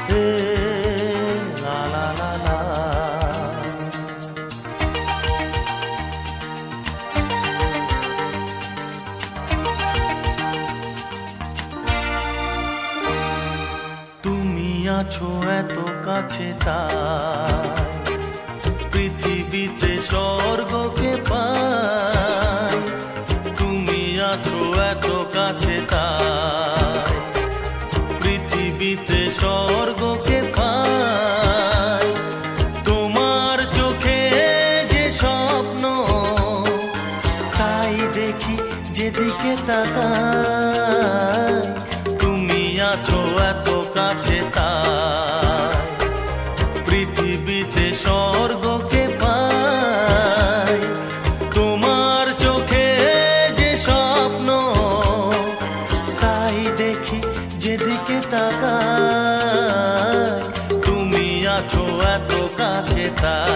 হে লা লা লা লা। তুমি আছো এত কাছে তাই পৃথিবীতে স্বর্গকে পাই। তুমি আছো এত কাছে তাই পৃথিবীতে স্বর্গকে পাই। তোমার চোখে যে স্বপ্ন তাই দেখি যেদিকে তাকাই। তুমি আছো এত কাছে তাই পৃথিবীতে স্বর্গকে পাই। তোমার চোখে যে স্বপ্ন তাই দেখি যেদিকে তাকাই। তুমি আছো এত কাছে তাই।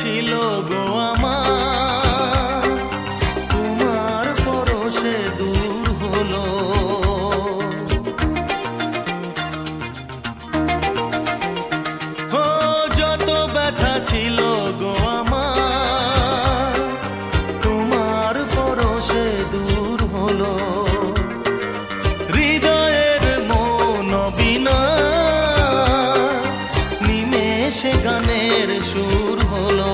ছিল গো আমার তোমার পরশে দূর হলো। ও যত ব্যথা ছিল গো আমার তোমার পরশে দূর হলো। হৃদয়ের মন বিনা নিমেষে গানের সুর হলো।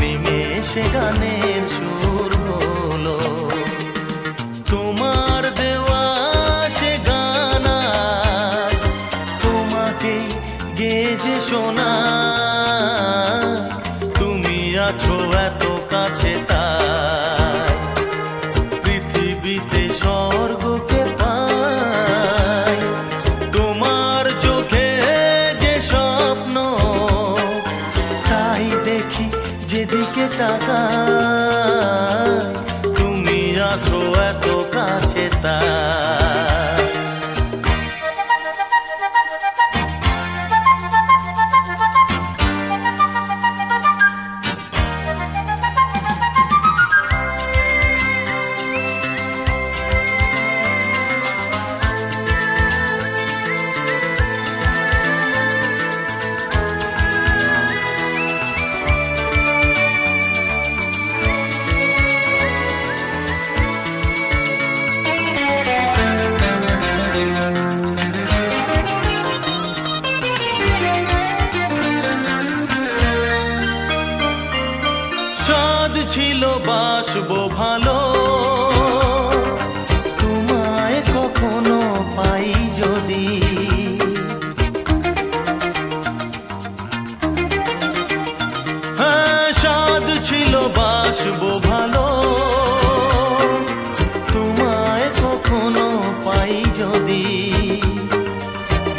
নিমেষে গানের সুর হলো। তোমার দেওয়া সে গান তোমাকে গেজে শোনা। তুমি আছো এত কাছে তাই পৃথিবীতে স্বর্গকে পাই। তোমার চোখে যে স্বপ্ন তাই দেখি যেদিকে তাকাই। তুমি আছো এত কাছে তাই। ছিল বাসবো ভালো তোমায় কখনো পাই যদি। হ্যাঁ সাধ ছিল বাসবো ভালো তোমায় কখনো পাই যদি।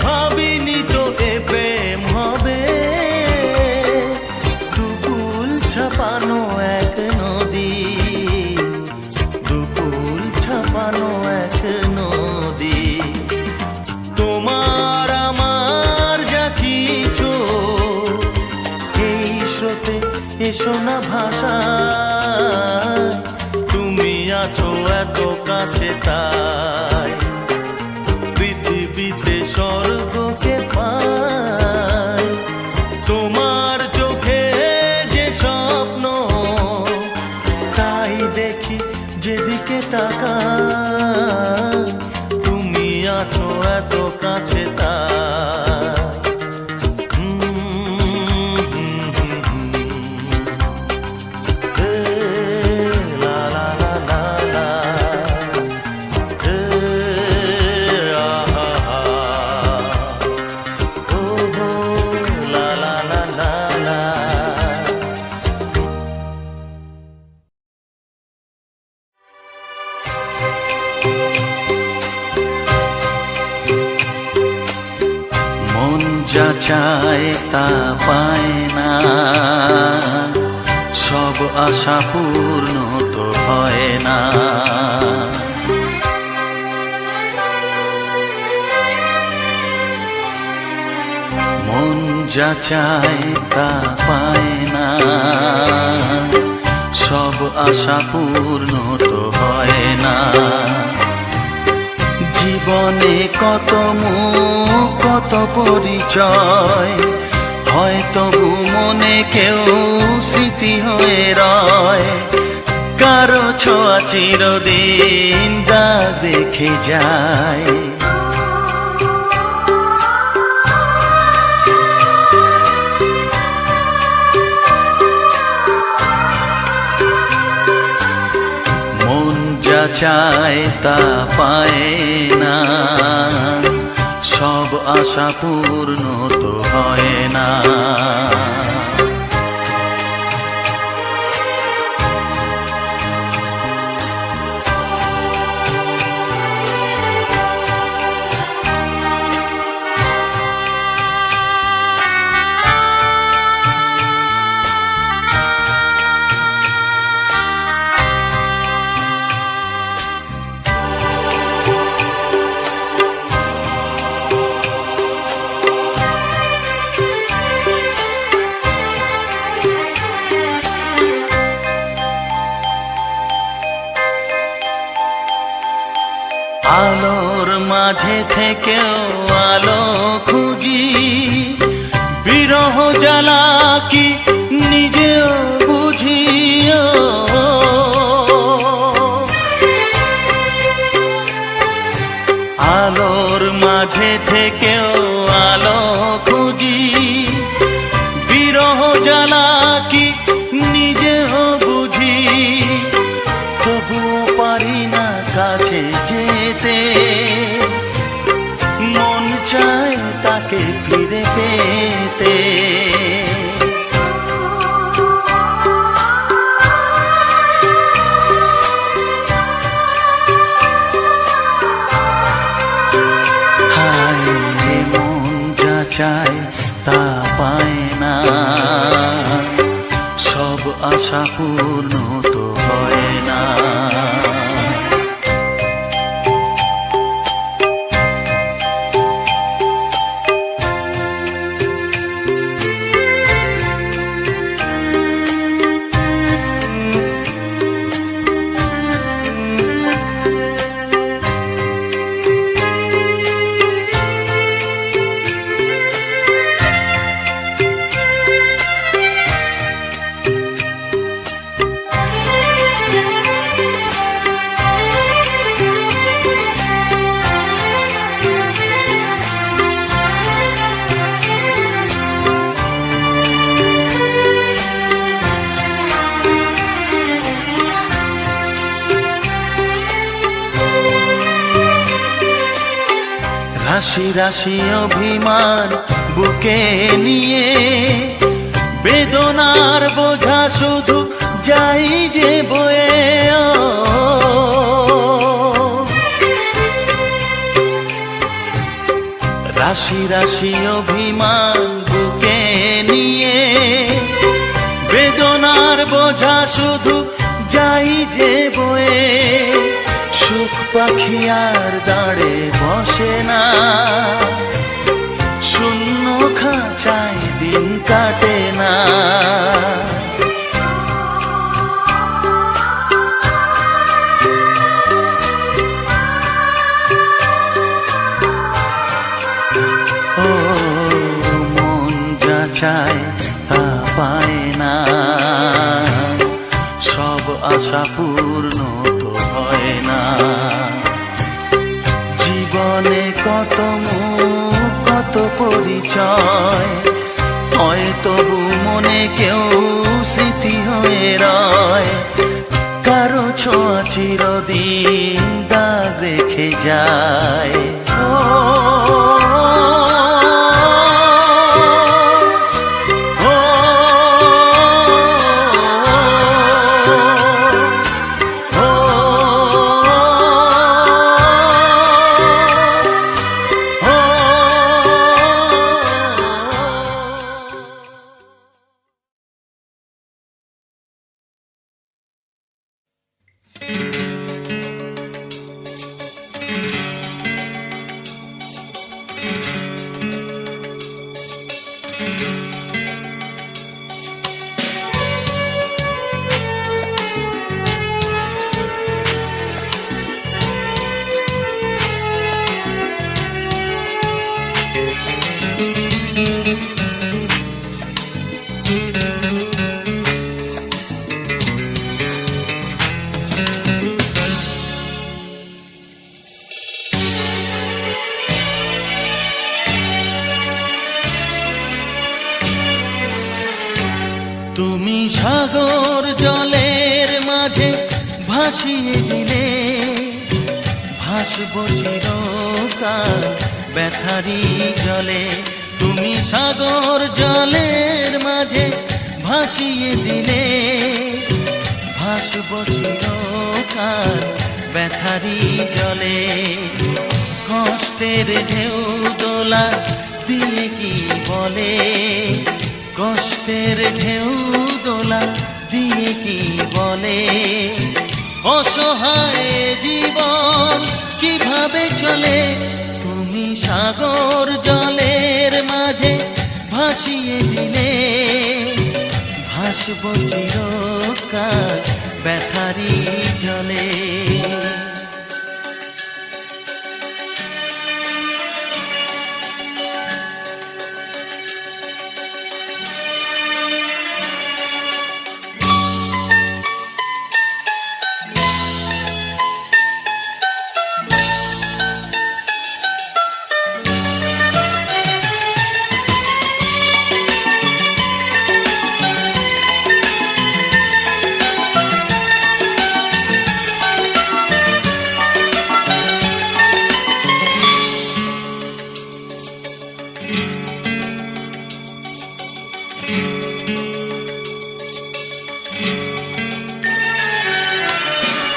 ভাবিনি তো এ প্রেম হবে দুকুল ছাপানো এক নদী। দুকুল ছাপানো এক নদী। তোমার আমার যা কিছু এই স্রোতে এসো না ভাষা। তুমি আছো এত কাছে তাই পৃথিবীতে স্বর্গকে পাই। তোমার চোখে যে স্বপ্ন তাই দেখি যেদিকে তাকাই। তুমি আছো এত কাছে তাই। যা চায় তা পায় না, সব আশা পূর্ণ তো হয় না। মন যা চায় তা পায় না, সব আশা পূর্ণ তো হয় না। জীবনে কত মুখ কত পরিচয়, হয়তো মনে কেউ স্মৃতি হয়ে রয়। কারো ছোঁয়া চিরদিন দাগ রেখে যায়। মন যা চায় তা পায় না, সব আশা পূর্ণ তো হয় না। আলোর মাঝে থেকেও আলো খুঁজি, বিরহ জ্বালা কি নিজেও বুঝিও। আলোর মাঝে থেকেও আলো খুঁজি, বিরহ জ্বালা কি নিজেও বুঝি। তবুও পারি না কাছে যেতে, মন চায় তাকে ফিরে পেতে। হায় মন যা চায় তা পায় না, সব আশা পূর্ণ তো হয় না। রাশি রাশি অভিমান বুকে নিয়ে, বেদনার বোঝা শুধু যাই যে বয়ে। রাশি রাশি অভিমান বুকে নিয়ে, বেদনার বোঝা শুধু যাই যে বয়ে। সুখ পাখি আর দাঁড়ে বসে না, শূন্য খাঁচায় দিন কাটে না। ও মন যা চায় তা পায় না, সব আশা পূর্ণ তো হয় না। জীবনে কত মুখ কত পরিচয়, হয়তো মনে কেউ স্মৃতি হয়ে রয়। কারো ছোঁয়া চিরদিন দাগ রেখে যায়। সাগর জলের মাঝে ভাসিয়ে দিলে ভাসব চিরকাল ব্যথারি জলে। তুমি সাগর জলের মাঝে ভাসিয়ে দিলে ভাসব চিরকাল ব্যথারি জলে। কষ্টের ঢেউ দোলা দিয়ে কি বলে, কষ্টের ঢেউ দোলা দিয়ে কি বলে, অসহায় জীবন কিভাবে চলে। তুমি সাগর জলের মাঝে ভাসিয়ে দিলে ভাসব চিরকাল ব্যথারি জলে।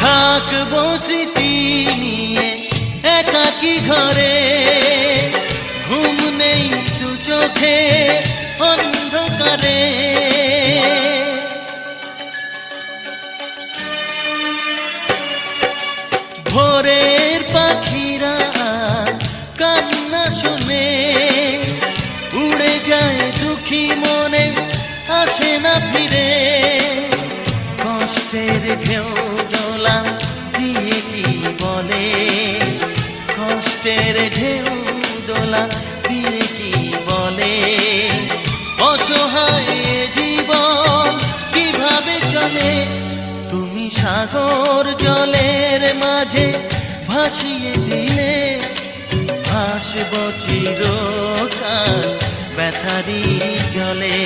থাকবো স্মৃতি নিয়ে একাকী ঘরে, ঘুম নেই দু চোখে অন্ধকারে। ভোরের পাখিরা কান্না শুনে উড়ে যায় দুঃখী মনে আসে না ফিরে। কষ্টের ঢেউ দোলা দিয়ে কি বলে, কষ্টের ঢেউ দোলা দিয়ে কি বলে, অসহায় জীবন কিভাবে চলে। তুমি সাগর জলের মাঝে ভাসিয়ে দিলে ভাসব চিরকাল ব্যথারি জলে।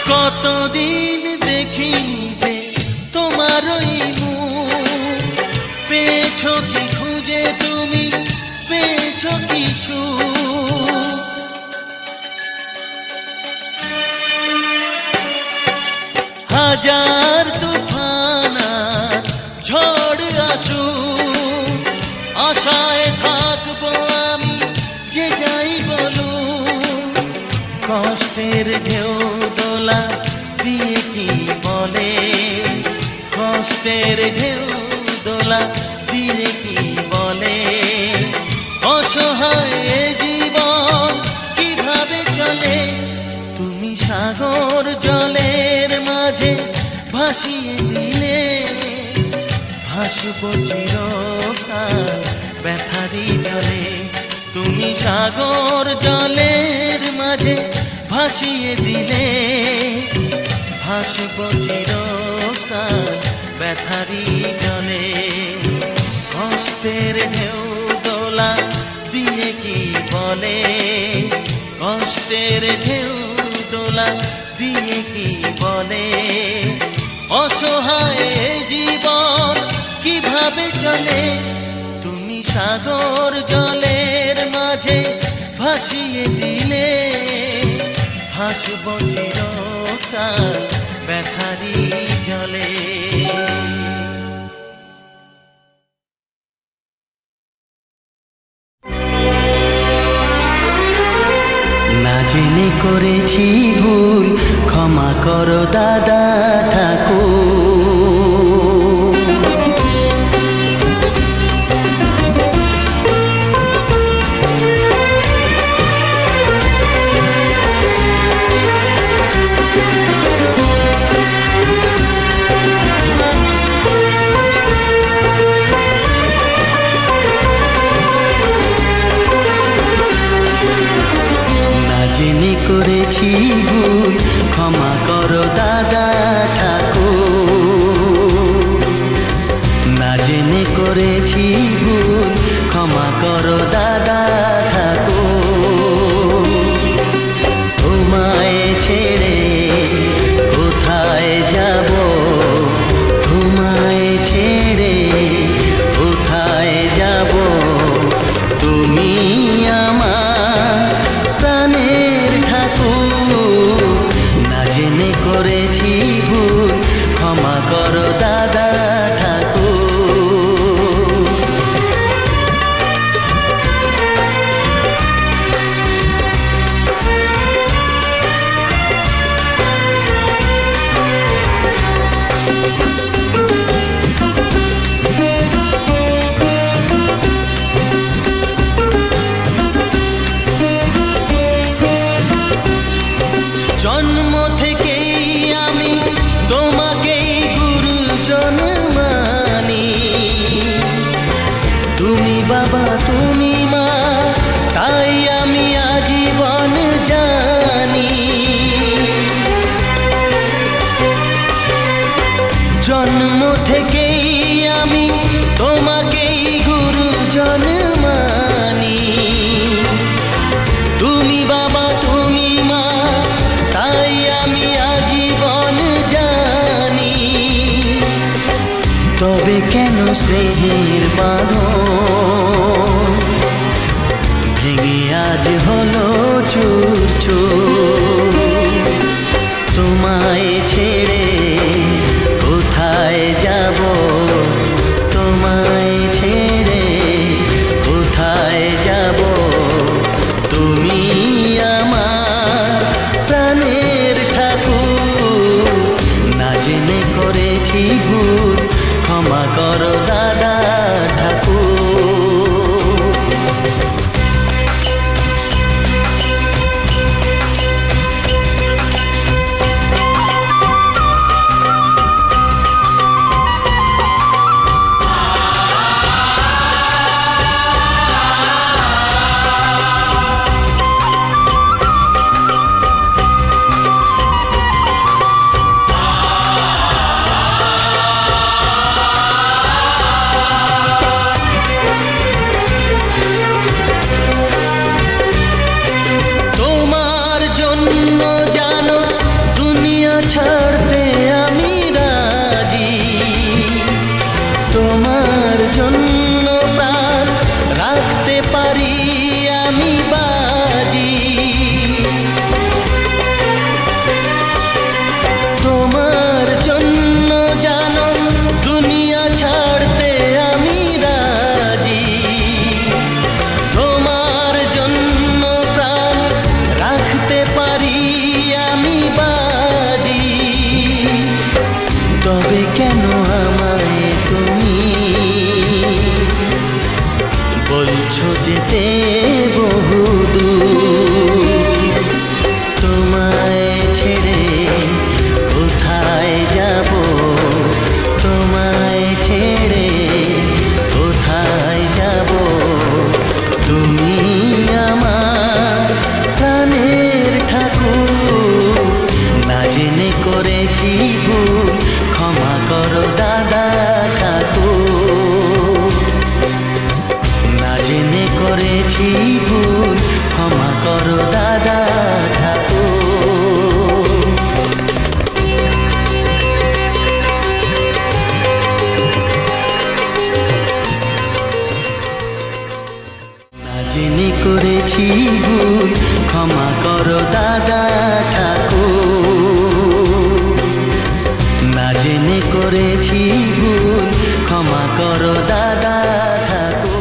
কতদিন দেখিনি যে তোমার ওই মুখ, পেয়েছো কি খুঁজে তুমি, পেয়েছো কি সুখ। হাজার তুফান আর ঝড় আসুক, আশায় থাকবো আমি যে যাই বলুক। কষ্টের ঢেউ দোলা দিয়ে কি বলে, কষ্টের ঢেউ দোলা দিয়ে কি বলে, অসহায় জীবন কিভাবে চলে। তুমি সাগর জলের মাঝে ভাসিয়ে দিলে ভাসব চিরকাল ব্যথারি জলে। তুমি সাগর জলের মাঝে ভাসিয়ে দিলে ভাসব চিরকাল ব্যথারি জলে। কষ্টের ঢেউ দোলা দিয়ে কি বলে, কষ্টের ঢেউ দোলা দিয়ে কি বলে, অসহায় জীবন কিভাবে চলে। তুমি সাগর জলের মাঝে ভাসিয়ে দিলে ভাসব চিরকাল ব্যথারি জলে। না জেনে করেছি ভুল, ক্ষমা করো দাদা ঠাকুর। করেছি ভুল, ক্ষমা করো দাদা ঠাকুর। না জেনে করেছি ভুল, ক্ষমা করো দাদা ঠাকুর। তোমায় ছেড়ে কোথায় যাব, তোমায় ছেড়ে কোথায় যাব, তুমি আমার প্রাণের ঠাকুর। না জেনে করেছি ভুল, ক্ষমা করো দাদা ঠাকুর। জন্ম থেকেই আমি তোমাকেই গুরুজন মানি, তুমি বাবা তুমি মা, তাই আমি আজীবন জানি। জন্ম থেকেই আমি তোমাকেই গুরুজন মানি, তুমি বাবা তুমি মা, তাই আমি আজীবন জানি। তবে কেন স্নেহের বাঁধন ভেঙে আজ হলো চুর চুর। তোমায় ছেড়ে কোথায় যাব, তোমায় ছেড়ে কোথায় যাব, তুমি আমার প্রাণের ঠাকুর। না জেনে করেছি ভুল, ক্ষমা করো দাদা ঠাকুর। তোমার জন্য জানো দুনিয়া ছাড়তে আমি রাজি, তোমার জন্য প্রাণ রাখতে পারি আমি বাজি। তোমার জন্য জানো দুনিয়া ছাড়তে আমি রাজি, তোমার জন্য প্রাণ রাখতে পারি আমি বাজি। তবে কেন আমায় তুমি বলছো যেতে বহুদূর, তোমায় ছেড়ে কোথায় যাব, তোমায় ছেড়ে কোথায় যাব, তুমি আমার প্রাণের ঠাকুর। না জেনে করেছি ভুল, ক্ষমা করো দাদা ঠাকুর। না জেনে করেছি ভুল, ক্ষমা করো দাদা ঠাকুর। না জেনে করেছি ভুল, ক্ষমা করো দাদা ঠাকুর। না জেনে করেছি ভুল, ক্ষমা করো দাদা ঠাকুর।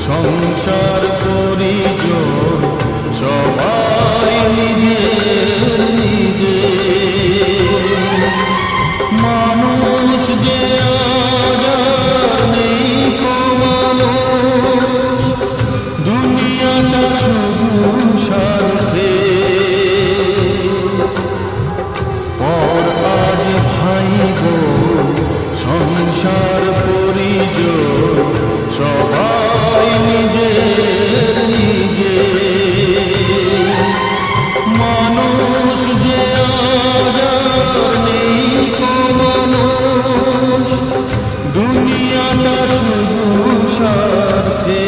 সংসার পরিজন সবাই নিজের নিজে। মানুষ যে আজ আর নেই কো মানুষ, দুনিয়াটা শুধু স্বার্থে। পর আজ ভাই বোন সংসার পরিজন সবাই নিজের নিজে। মানুষ যে আজ আর নেই কো মানুষ, দুনিয়াটা শুধু স্বার্থে।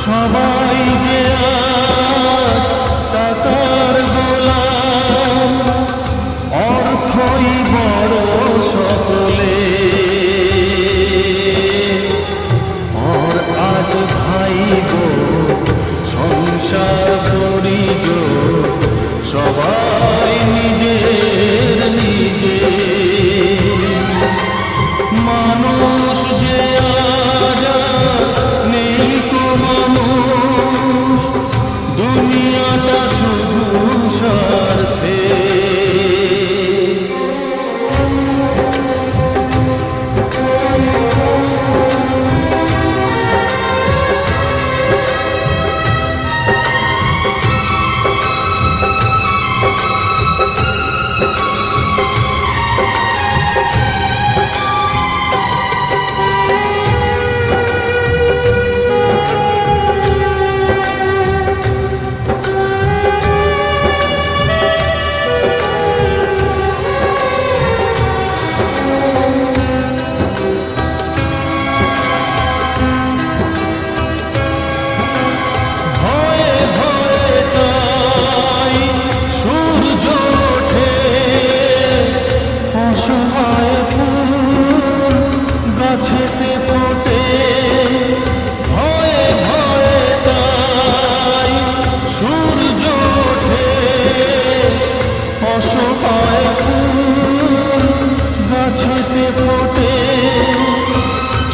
সবাই যে টাকার গোলাম, অর্থই বড় সকলে। আর আজ ভাই বোন সংসার পরিজন সবাই নিজের নিজে। মানুষ যে আজ নেই কো মানুষ, দুনিয়াটা শুধু স্বার্থে।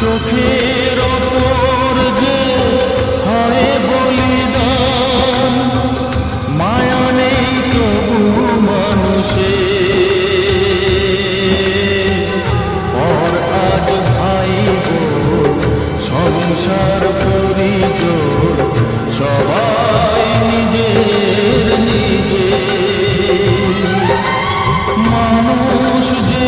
চোখের ওপর যে হয় বলিদান, মায়া নেই তবু মানুষে। পর আজ ভাই বোন সংসার পরিজন সবাই নিজের নিজে। মানুষ যে